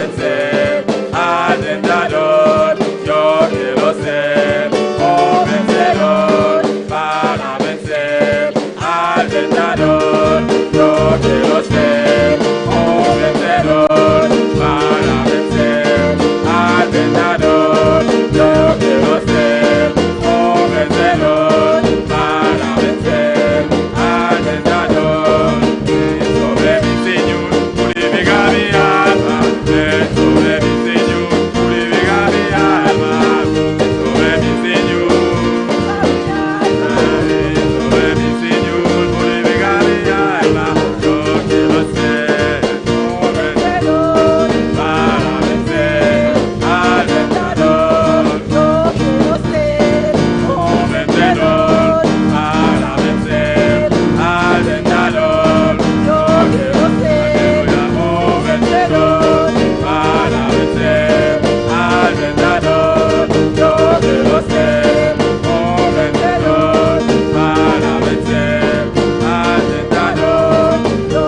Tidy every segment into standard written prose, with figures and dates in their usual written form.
vencer al tentador. Yo quiero ser un vencedor para vencer al tentador. Yo quiero ser un vencedor para vencer al tentador. Yo quiero ser un vencedor para vencer al tentador. Sobre mi Señor purifica mi alma, sobre mi Señor purifica mi alma, sobre mi Señor, sobre mi Señor purifica mi alma. Yo quiero ser un vencedor para vencer al tentador. Yo quiero ser Un vencedor para vencer al tentador. Yo quiero ser Un vencedor para vencer al tentador. Yo quiero ser un vencedor para vencer al tentador. Yo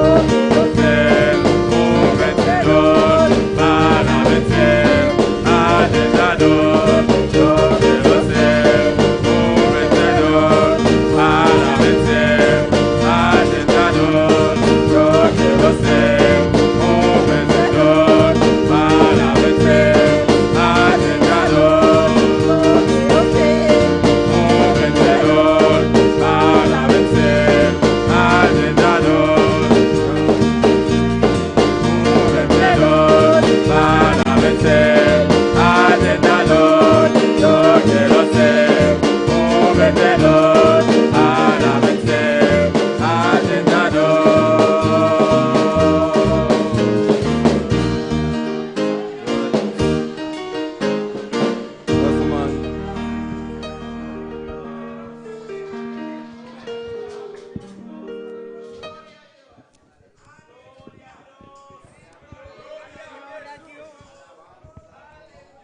quiero Ser un vencedor para vencer al tentador. Yo quiero ser un vencedor para vencer al tentador. Yo quiero ser un vencedor para vencer al tentador. quiero ser Un vencedor para vencer al tentador. Un vencedor para vencer al tentador. Yo quiero ser un vencedor para vencer al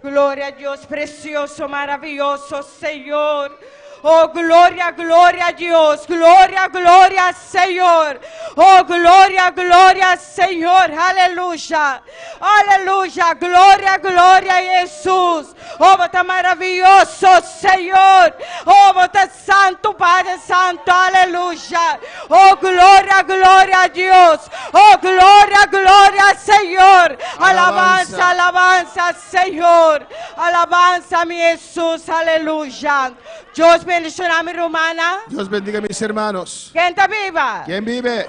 Gloria a Dios, precioso, maravilloso Señor. Oh, gloria, gloria a Dios, gloria, gloria, Señor. Oh, gloria, gloria, Señor, aleluya, aleluya, gloria, gloria a Jesús. Oh, vos estás maravilloso, Señor. Oh, vos estás santo, Padre Santo, aleluya. Oh, gloria, gloria a Dios. Oh, gloria, gloria, Señor. Alabanza, alabanza, Señor. Alabanza, mi Jesús, aleluya. Dios bendiga a mi hermana. Dios bendiga a mis hermanos. ¿Quién está viva? ¿Quién vive?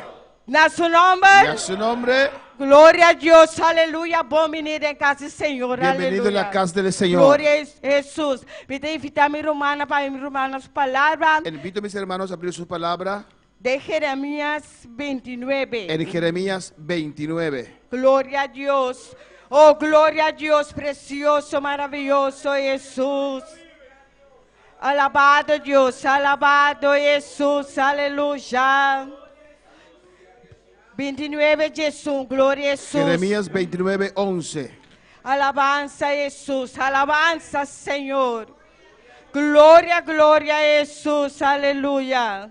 Na su nombre. Y a su nombre. Gloria a Dios, aleluya. Bom venir en casa del Señor, Bienvenido en aleluya. la casa del Señor. Gloria a Jesús. Vou invitar a mi hermana para mi hermana su palabra Invito a mis hermanos a abrir su palabra de Jeremías 29. en Jeremías 29. Gloria a Dios. Oh, gloria a Dios, precioso, maravilloso Jesús. Alabado alabado Jesús, aleluya. 29 Jesús, gloria a Jesús. Jeremías 29, 11. Alabanza a Jesús, alabanza Señor. Gloria, gloria a Jesús, aleluya.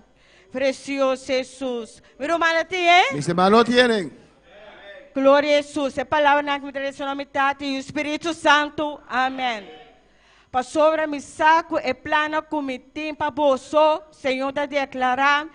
Precioso Jesús. Mi hermana tiene. Mis hermanos tienen. Glória a Jesus. É palavra na minha tradicionalidade e o Espírito Santo. Amém. Para sobre mi saco é plana comitim para bolso. Senhor está declarando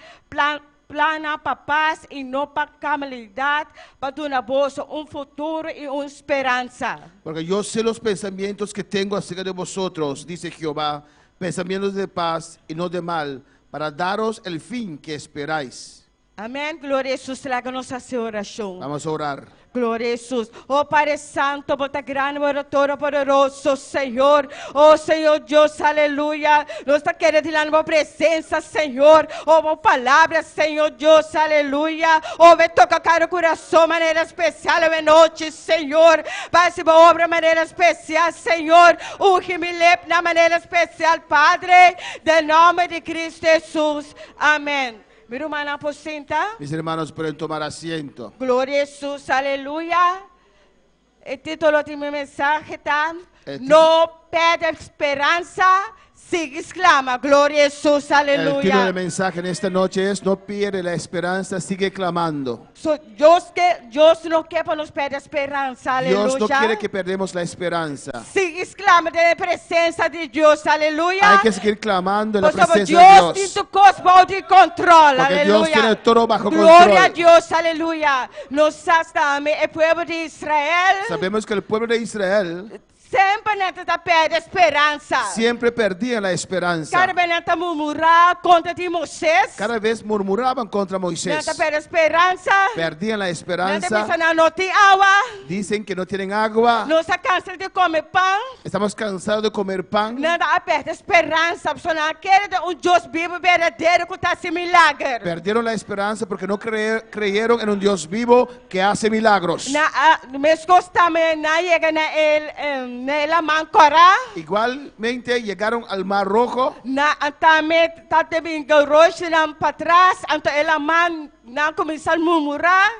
plana para paz e não para calamidade, para dar bolso futuro e uma esperança. Porque yo sé los pensamientos que tengo acerca de vosotros, dice Jehová, pensamientos de paz y no de mal, para daros el fin que esperáis. Amém. Glória a Jesus. Traga nossa oração. Vamos a orar. Glória a Jesus. Oh Pai Santo, bota grande oratório poderoso, Senhor. Oh Senhor Deus, aleluia. Nós está querendo ir lá na tua presença, Senhor. Oh, uma palavra, Senhor Deus, aleluia. Oh, vem tocar cada coração de maneira especial essa noite, Senhor. Vai se obra de maneira especial, Senhor. Urge-me na maneira especial, Padre. De nome de Cristo Jesus. Amém. Mi hermana aposenta. Mis hermanos pueden tomar asiento. Gloria a Jesús, aleluya. El título de mi mensaje está El No perde esperanza, sigue exclama, gloria a Jesús, El título aleluya. del mensaje en esta noche es: no pierde la esperanza, sigue clamando. Dios no quiere que nos perder esperanza, aleluya. Dios no quiere que perdamos la esperanza. Sigue exclama de presencia de Dios, aleluya. Hay que seguir clamando en la Por favor, presencia de Dios Dios. tiene tu cosa de control, Porque Dios tiene aleluya. todo bajo Gloria a control. Dios, aleluya. Nos estamos, el pueblo de Israel, Sabemos que el pueblo de Israel sempre neta perde esperanza. siempre perdía la esperanza. Cada vez neta murmurar contra ti Moisés. Cada vez murmuraban contra Moisés. Neta perde esperanza. Perdían la Neta esperanza. pensa no tem agua. Dicen que no tienen agua. Não se cansa de comer pão. Estamos cansados de comer pan. Nada perde esperança. A pessoa não quer Deus vivo verdadeiro que está esse milagre. Perdieron la esperanza porque no creyeron en un Dios vivo que hace milagros. Mesmo também não chega na Mancorá. Igualmente llegaron al Mar Rojo. Também está tendo roxo para trás. Então ela não começou a murmurar.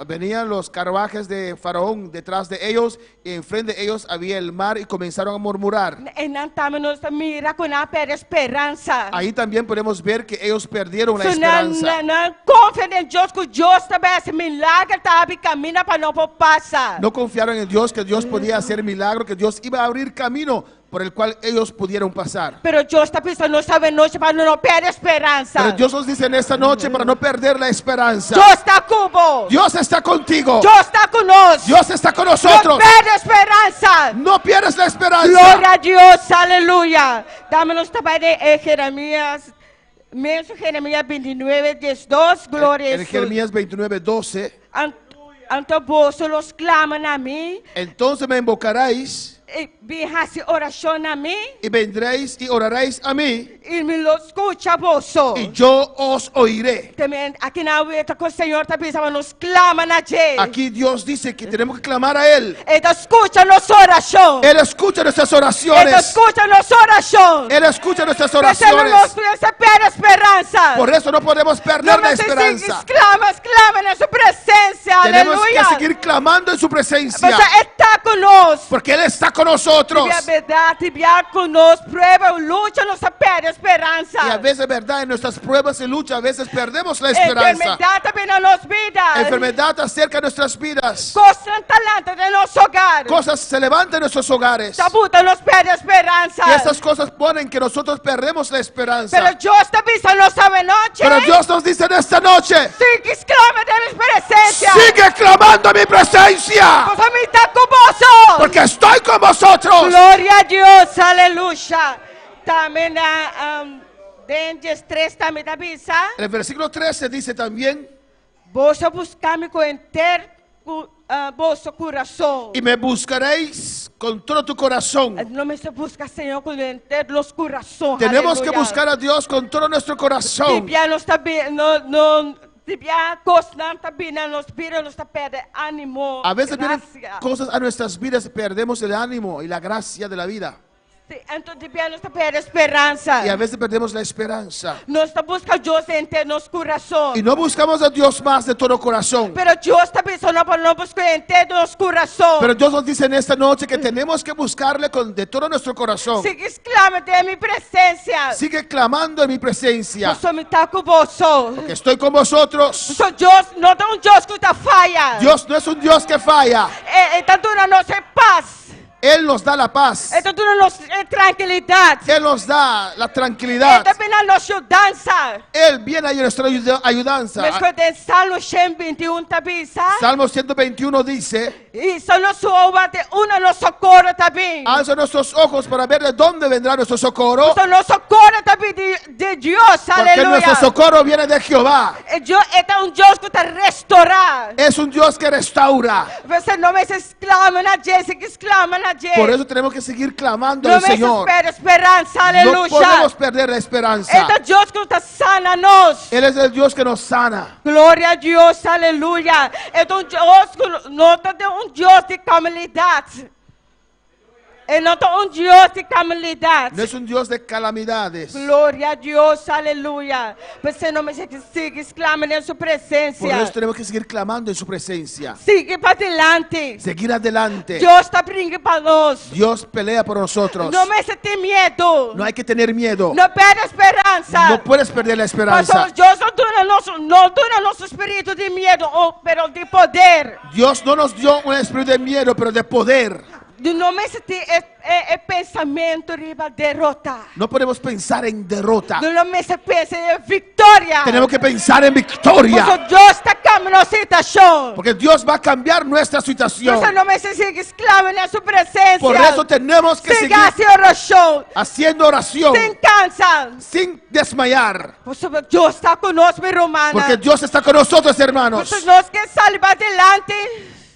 Venían los carruajes de Faraón detrás de ellos y enfrente de ellos había el mar y comenzaron a murmurar. E não também nos mira com a perde esperança. Ahí también podemos ver que ellos perdieron la So esperanza. não confia em Deus que Deus também esse milagre está caminho para não passar. No confiaron en Dios, que Dios podía hacer milagro, que Dios iba a abrir camino por el cual ellos pudieron pasar. Pero Deus está pensando esta noite para não perder esperança. Pero Dios nos dice en esta noche para no perder la esperanza. Deus está com vos. Dios está contigo. Deus está conosco. Dios está con Não nosotros. perde esperança. No pierdas la esperanza. Glória a Deus, aleluia. Dá-nos também de Jeremias, mesmo Jeremias 29, 12, glória a En Deus. Jeremías 29:12. Então vos los claman a mim, Entonces me invocaréis e virás oração a mim, y vendréis y oraréis a mí e me lo escucha vos. y yo os oiré. Também aqui na ueta com o Senhor está pensando, nos claman a Ele. Aquí Dios dice que tenemos que clamar a Él. Ele escuta nossa oração. Él escucha nuestras Ele oraciones. escuta nossa oração. Él escucha nuestras Pensando oraciones. nos se perde a esperança. Por eso no podemos perder la esperanza. Clama na sua presença. Tenemos que Aleluia. seguir clamando en su presencia. Você está conosco. Porque Él está con nosotros. E a verdade, vier conosco, prova, luta, não se perde a esperança. Y a veces, verdad, en nuestras pruebas y luchas, a veces perdemos la esperanza. Enfermidade também na nossa vida. Enfermedad acerca de nuestras vidas. Costa talento de nosso hogar. Cosas se levantan en nuestros hogares. Tabuta nos perde a esperança. Y estas cosas ponen que nosotros perdemos la esperanza. Pero Deus está pensando esta noite. Pero Dios nos dice en esta noche: Sigue exclama de mi presencia. sigue clamando mi presencia. Porque me está con vosotros. Porque estoy con vosotros. Glória a Deus, aleluia. Também Dentes 3 também da bisa. En el versículo 13 dice también: Vos buscar-me com inteiro vosso coração. y me buscaréis con todo tu corazón. Não me se busca, Senhor, com inteiro los corações. Tenemos que buscar a Dios con todo nuestro corazón. Biblia nos está Biblia constante bina nos pide nos está perde ánimo. A veces vienen gracia. cosas a nuestras vidas y perdemos el ánimo y la gracia de la vida. Sí, então Biblia nos está perde esperança. Y a veces perdemos la esperanza. Nós está busca Deus inteiro nos corações. Y no buscamos a Dios más de todo corazón. Pero Deus está pensando para não buscar inteiro nos corações. Pero Dios nos dice en esta noche que tenemos que buscarle de todo nuestro corazón. Sigue exclama de mi presencia. Sigue clamando en mi presencia. Eu me está com vosotros. Que estoy con vosotros. Sou Deus, não é um Deus que está falha. Dios no es un Dios que falla. Está dando nossa paz. Él nos da la paz. Está dando nossa tranquilidade. Él nos da la tranquilidad. Está vindo a nossa dança. Él viene a nuestra ayudanza. Mas quando em Salmo 121 também, sabe? Salmo 121 dice: E só nosso alma de no socorro também. alza nuestros ojos para ver de dónde vendrá nuestro socorro. Só nosso socorro também de Deus. Porque Aleluia. nuestro socorro viene de Jehová. Deus é um Deus que está restaurar. Es un Dios que restaura. Você não me exclama na gente, que exclama na gente. Por eso tenemos que seguir clamando Não al me Señor. espera esperança. No Aleluia. podemos perder la esperanza. É Deus que está sana nós. Él es el Dios que nos sana. Glória a Deus, aleluia. É um Deus que não é um Deus de calmidade. Ele não é um Deus de calamidade. No es un Dios de calamidades. Glória a Deus, aleluia. Você não me siga exclamando em sua Por presença. eso tenemos que seguir clamando en su presencia. Siga para adelante. Seguir adelante. Deus está brincando para nós. Dios pelea por nosotros. Não me ter medo. No hay que tener miedo. Não perde a esperança. No puedes perder la esperanza. Pastor, Deus não dura nosso espírito de medo, pero de poder. Dios no nos dio un espíritu de miedo, pero de poder. De não me ter pensamento de derrotar. No podemos pensar en derrota. De não me pensa em vitória. Tenemos que pensar en victoria. Porque Deus está cambiando a situação. Porque Dios va a cambiar nuestra situación. Você não me siga exclamando em sua presença. Por eso tenemos que seguir Siga a oração. haciendo oración Sem cansar. sin desmayar. Deus está conosco, minha romana. Porque Dios está con nosotros, hermanos. Se nós quer sair para adelante.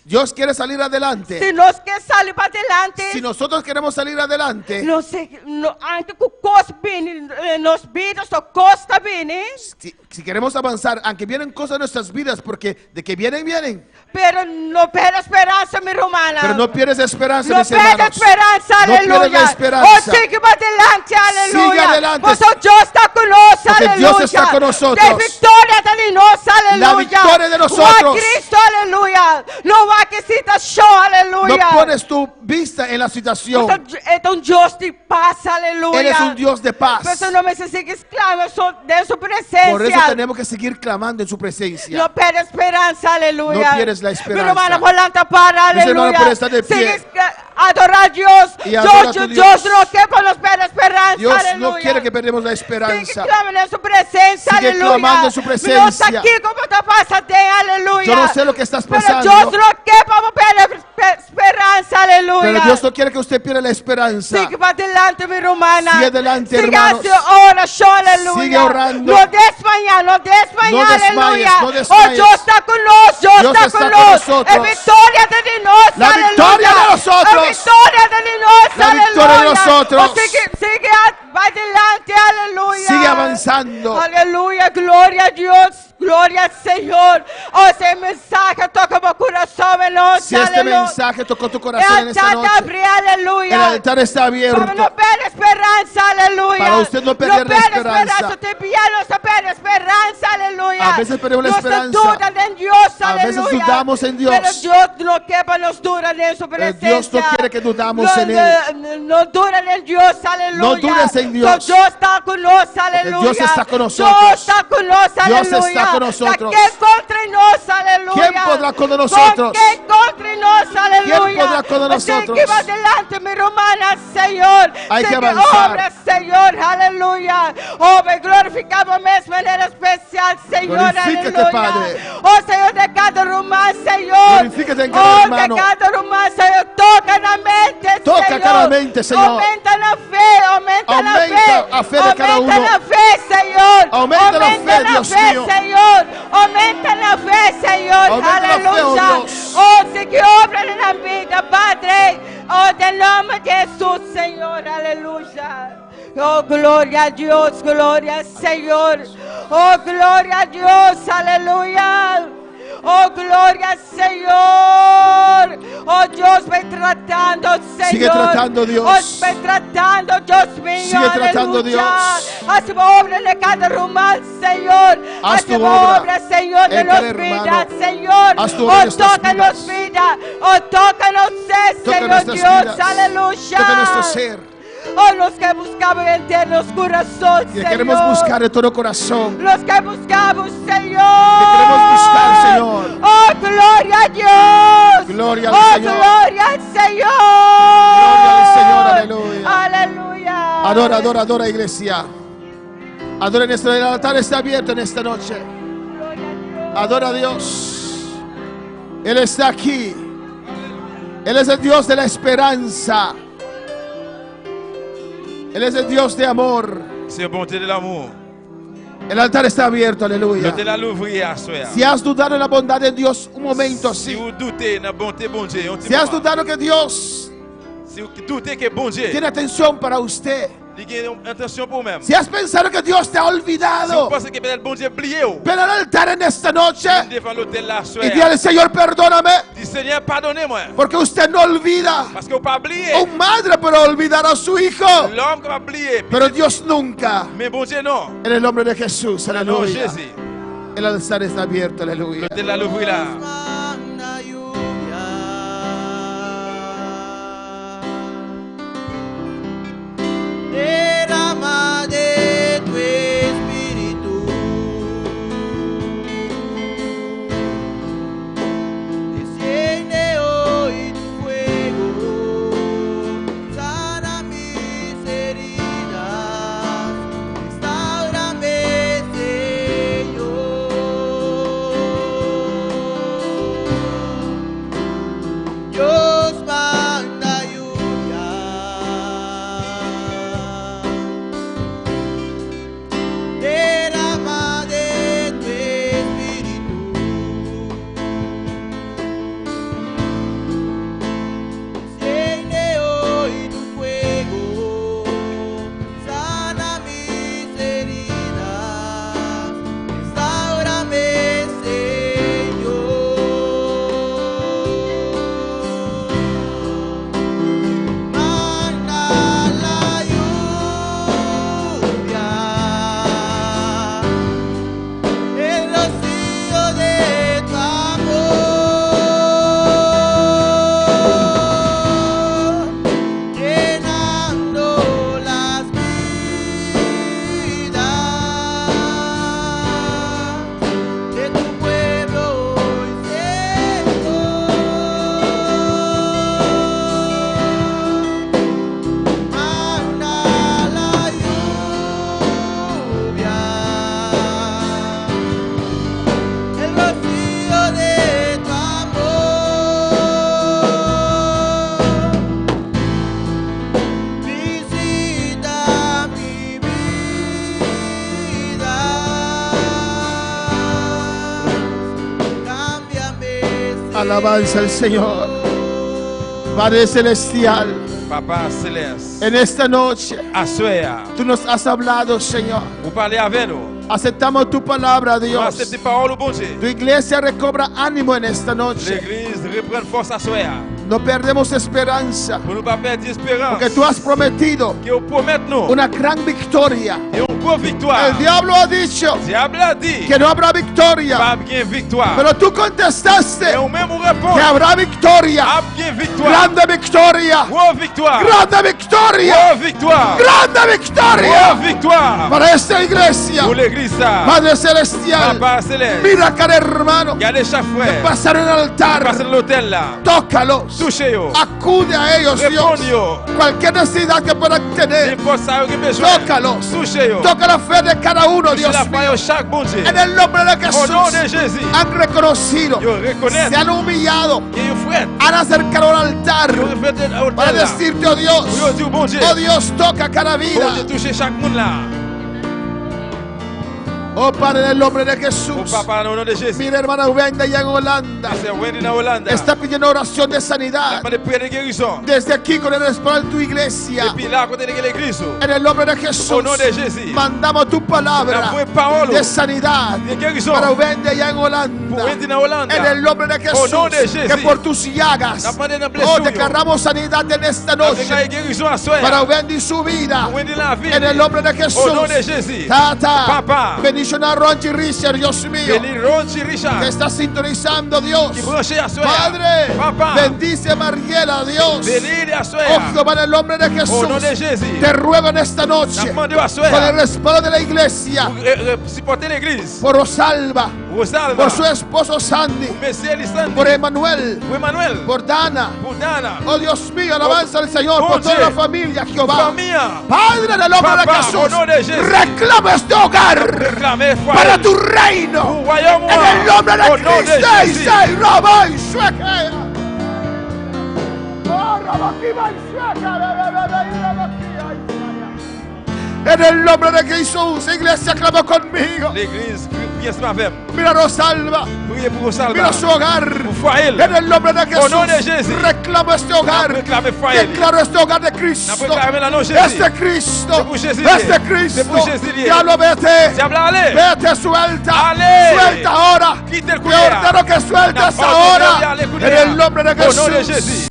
Dios quiere salir adelante. Se nós quer sair para adelante. Si nosotros queremos salir adelante, Não sei, ainda que o custo bem, nos vidas, o custo bem, si queremos avanzar, aunque vienen cosas en nuestras vidas, porque de que vienen, vienen. pero não perde a esperança, minha romana. Pero no pierdes esperanza, Não mis perde a hermanos. esperança, No pierdes aleluia. la esperanza. Siga para adelante, aleluia. Siga adelante. Pois o Deus está conosco, Porque aleluia. Dios está con nosotros. De vitória está de nós, aleluia. La victoria de nosotros. O Cristo, aleluia. Não há que situação, aleluia. No pones tu vista en la situación. Então Deus te paz, aleluia. Eres un Dios de paz. Pero no me siga exclama de su presencia. Por eso tenemos que seguir clamando en su presencia. No pierdes esperanza, aleluya. No pierdes la esperanza. Mi hermana volanta para, Mis hermanos, aleluya. pueden estar de pie. Sigue adorar a Dios. Y adora a tu Dios Dios. no quiere que nos pierda esperanza, Dios aleluya. no quiere que perdamos la Sigue esperanza. clamando en su presencia, Sigue aleluya. clamando en su presencia. No está aquí como te pasa, aleluya. Yo no sé lo que estás Pero pasando. Dios no quiere que nos pierda esperanza, aleluya. Pero Dios no quiere que usted pierda la esperanza. Sigue para adelante, mi hermana. Sigue adelante, Sigue hermanos. hacia oración, aleluya. Sigue orando. No desmayes, no desmayes, No desmayes, aleluya. no Oh, desmayes. Dios está con nosotros, Dios está con nosotros. nosotros. Es victoria de nosotros, La aleluya. victoria de nosotros. Es victoria de nosotros, La victoria de aleluya. nosotros. Oh, sigue va adelante, aleluya. Sigue avanzando. Aleluya, gloria a Dios. Gloria al Señor. Oh, ese mensaje toca mi corazón, aleluya. Si este mensaje tocó tu corazón en esta noche, Aleluya. el altar está abierto. Para no perder esperanza, aleluya. Para usted no perder la esperanza. Usted no pierde esperanza, aleluya. A veces perdemos la No esperanza. se dudan en Dios, A veces aleluya. dudamos en Dios. Pero Dios no quiere que nos dudan en su presencia. Dios no quiere que dudamos en Él. No dudan en Dios, aleluya. No dudes en Dios. Dios está con nosotros, aleluya. Dios está con nosotros. Dios está con nosotros, Dios aleluya. está con nosotros. ¿Quién contra nos, aleluya? ¿Quién podrá con nosotros? ¿Quién contra nos, aleluya? ¿Quién podrá con nosotros? Que va adelante, mi romana, Señor. Hay que Sé avanzar. obra, Señor, aleluya. Oh, me glorificamos de manera especial, Señor, Glorifícate, aleluya. Padre. Oh, Señor, de cada román, Señor. Glorifícate en cada oh, hermano. de cada román, Señor. Toca la mente, Toca Señor. cada mente, Señor. Aumenta la fe, aumenta la Aumenta fe. la fe de cada Aumenta uno. la fe, Señor. Aumenta la fe, Dios mío. Señor. Aumenta la fe, Señor. Aumenta la fe, oh Aleluya. Dios. Oh, sé que obra en la vida, Padre. Oh, del nombre de Jesús, Señor. Aleluya. Oh, gloria a Dios, gloria al Señor. Oh, gloria a Dios, aleluya. Oh, gloria al Señor. Oh, Dios, ven tratando, Señor. Sigue tratando, Dios. Oh, ven tratando, Dios mío. Sigue tratando, aleluya. Dios. Haz tu obra en cada rumán, Señor. Haz tu tu obra Señor, de en los cada hermano. vidas, Señor. Haz tu obra en Oh, nuestras tócanos vidas. vida. Oh, tócanos ser, Toca Señor nuestras Dios. vidas. Aleluya. Toca nuestro ser. Oh, los que buscamos en los corazones, Que Señor. queremos buscar de todo corazón. Los que buscamos, Señor. Que queremos buscar, Señor. Oh, gloria a Dios. Gloria al oh, Señor. gloria al Señor. Gloria al Señor, aleluya. Aleluya. Adora, adora, adora, iglesia. Adora en el altar está abierto en esta noche. Adora a Dios. Él está aquí. Él es el Dios de la esperanza. Él es el Dios de amor. C'est bonté de l'amour. El altar está abierto, aleluya. Je te la l'ouvrir à soi. Si has dudado en la bondad de Dios un momento, Si sí. vous doutez de la bonté bon Dieu, on Si has dudado que Dios si vous doutez que bon Dieu, tiene atención para usted. il y a une intention pour même. Si has pensado que Dios te ha Si vous olvidado, pensez que peut-être bon Dieu oublié ou, ven al altar en esta noche devant l'autel là, y dile al Señor, perdóname. dis Seigneur, pardonnez-moi. Porque usted no olvida. Parce que vous pas oublié. Un madre puede olvidar a su hijo, L'homme qui va oublier. pero Dios nunca. Mais bon Dieu, non. En el nombre de Jesús, Non, aleluya. Jésus. El altar está abierto, aleluya. Le la l'ouvrir là. Manda lluvia, derrama de tu espíritu, desciende hoy tu fuego, sana mis heridas, restaurame, Señor. Dios manda lluvia, derrama de tu espíritu, enciende hoy tu fuego, sana mis heridas, restaurame, Señor. Manda la lluvia, el rocío de tu amor, llenando las vidas de tu pueblo hoy, Señor. Manda la lluvia, el rocío de tu amor, visita mi vida, cámbiame, Alabanza al Señor. Padre Celestial, Papa Céleste. en esta noche Assoya. tú nos has hablado, Señor. Vous parlez avec nous. Aceptamos tu palabra, Vous Dios. acceptez parole au bon Dieu. Tu iglesia recobra ánimo en esta noche. L'église reprend force à soya. No perdemos esperanza, Pour ne pas perdre espérance. porque tú has prometido Que vous promettez nous. una gran victoria. Et une grosse victoire. El diablo ha dicho Diable a dit. que no habrá victoria, Pas bien victoire. pero tú contestaste Et on même on répond. que habrá victoria. Pas bien victoire. Grande victoria, Grosse victoire. grande victoria, Grosse victoire. grande victoria Grosse victoire. para esta iglesia. Pour l'église ça. Padre Celestial, Papa Céleste. mira cada hermano Regardez chaque frère. pasar en el altar, Passez l'hôtel là. tócalos, Touchez-yo. acude a ellos, Dios. Répondez-yo. Cualquier necesidad que puedan tener, N'importe ça que besoin. tócalos. Touchez-yo. Toca la fe de cada uno, Touchez Dios la mío. foi chaque bon Dieu. En el nombre de Au nom de Jesús, Jésus. han reconocido, Yo reconnais se han humillado, qu'il y a un frère. han acercado al altar Yo fait un para hôtel là. decirte, oh Dios, Yo dis bon Dieu. oh Dios, toca cada vida. Bon Dieu toucher chaque monde là. Oh Padre, en el nombre de Au Jesús. papa au nom de Jésus. Mira, hermana Wenda allá en Holanda, C'est Wendy dans Hollande. está pidiendo oración de sanidad. Pas de prière de guérison. Desde aquí con el respaldo de tu iglesia, Et puis là, à côté de l'église. en el nombre de Jesús, Au nom de Jésus. mandamos tu La palabra vraie parole de sanidad de guérison. para Wenda allá en Pour Holanda. Wendy dans Hollande. En el nombre de Au nom de Jesús, Jésus. que por tus llagas, La demandé de oh, blessure. declaramos sanidad en esta Avec la noche guérison à soi. para Wendy y su vida. Wendy la vie. En el nombre de Au nom de Jesús, Jésus. Tata, Papa. bendición a Ronchi Richard, Dios mío, Bénis Ronchi que Richard. está sintonizando, Dios. Qui branché à soi. Padre, Papa. bendice a Mariela, Dios. Bénis à soi. Oh Jehová, en el nombre de Au nom de Jesús, Jésus. te ruego en esta La noche, demandé à soi. con el respaldo de la iglesia, Pour supporter l'église. por Rosalba, Rosalba. por su esposo Sandy, Monsieur Lisandro. por Emanuel, Pour Emmanuel. por Dana. Pour Dana. Oh Dios mío, alabanza al Señor Oh, por toda Dieu. la familia, Jehová. Famille. Padre, en el nombre de Papa, Jesús, au nom de Jésus. reclama este hogar Réclamez foi. para tu reino. Pour royaume. En el nombre de Au nom de Cristo, Jésus. Isai, Rabá y Sueca. Oh, Rabá, Kiba y Sueca, En el nombre de Jesús, iglesia, clama conmigo. L'église Viens ensemble avec moi. Mira Rosalba. Priez pour Rosalba. Mira su hogar. Pour foyer. En el nombre de Jesús. Au nom de Jésus. Reclamo este hogar. Réclamez foyer. Declaro este hogar de N'a Cristo. proclamé la nom de Jésus. Este Cristo. C'est pour Jésus. Este C'est Cristo. pour Jésus. Diablo, vete. Diable, allez. Vete, suelta. Allez. Suelta ahora. Quite el Te cuello. ordeno que sueltes La ahora. porte de En el nombre de Au nom de Jesús. Jésus.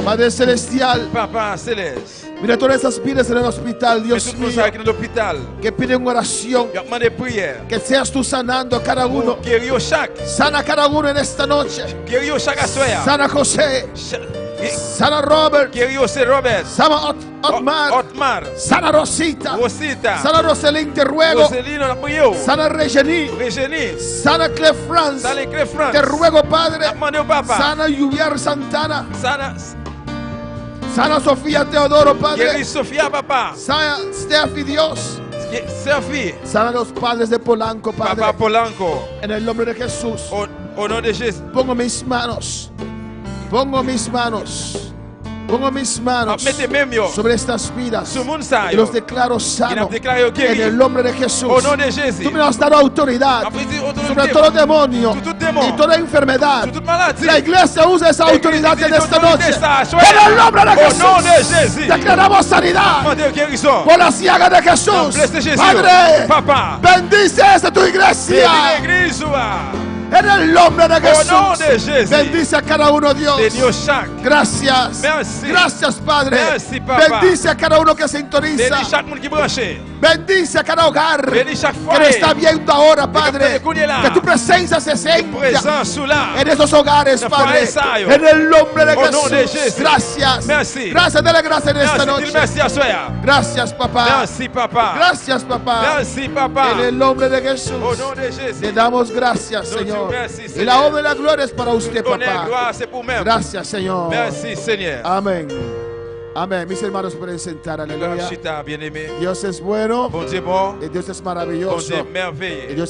Padre Celestial. Papa céleste. Mira todas esas vidas en el hospital, Mais Dios tout le mío, monde qui est dans l'hôpital. que piden oración. Il a demandé prière. Que seas tú sanando a cada uno. Pour guérir chaque. Sana a cada uno en esta noche. Guérir chaque assoya. Sana José. Sana Robert. Guérir c'est Robert. Sana Otmar. Otmar. Sana Rosita. Rosita. Sana Roselín, te ruego. Roseline, on a prié. Sana Regení. Regénie. Sana Clef France. Salut Clé France. Te ruego, Padre. On a demandé au papa. Sana Lluvier Santana. Sana. Sana Sofía Teodoro, Padre. Guérir Sophia, papa. Sana Steffi, Dios. Sophie. Sana los padres de Polanco, Padre. Papa Polanco. En el nombre de Jesús. Au nom de Jésus. Pongo mis manos. Pongo mis manos. Pongo mis manos Mettez même yo. sobre estas vidas. Sur moun sa Y yo. los declaro Il a sanos. déclaré au En guéri. el nombre de Jesús. Au nom de Jésus. Tú me has dado autoridad Après dit autorité. sobre todo demonio Sur tout démon. y toda enfermedad. Sur toute maladie. La iglesia usa esa autoridad en L'église esta utilise noche. ça. En el nombre de Au nom de Jesús. Jésus. Declaramos sanidad Demandez guérison. por la ciega de Jesús. Blessé Jésus. Padre, Papa. bendice esta tu iglesia. Bénis l'église. En el nombre de Au nom Jesús. de Jésus. Bendice a cada uno, Dios. Bénis chaque. Gracias. Merci. Gracias, Padre. Merci, Papa. Bendice a cada uno que sintoniza. Bénis chaque monde qui branché. Bendice a cada hogar Bénis chaque que foyer. lo está viendo ahora, Padre. Padre. Que tu presencia se sienta Présent sous là. en esos hogares, La Padre. foyer, En el nombre de Au nom de Jesús. Jésus. Gracias. Merci. Gracias, dale gracias en esta Merci, dis noche. merci à soya. Gracias, papá. Merci, papa. Gracias, papá. Merci, papa. En el nombre de Jesús. Au nom de Jésus. Le damos gracias, Nous Señor. disons merci, Y Seigneur. la honra y la gloria es para usted, Honneur, papá. gloire, c'est pour même. Gracias, Señor. Merci, Seigneur. Amén. Amén. Mis hermanos pueden sentar. Gloire, Aleluya. Chita, bien-aimé. Dios es bueno. Bon Dieu bon. Y Dios es Bon maravilloso. Dieu merveilleux. Y Dios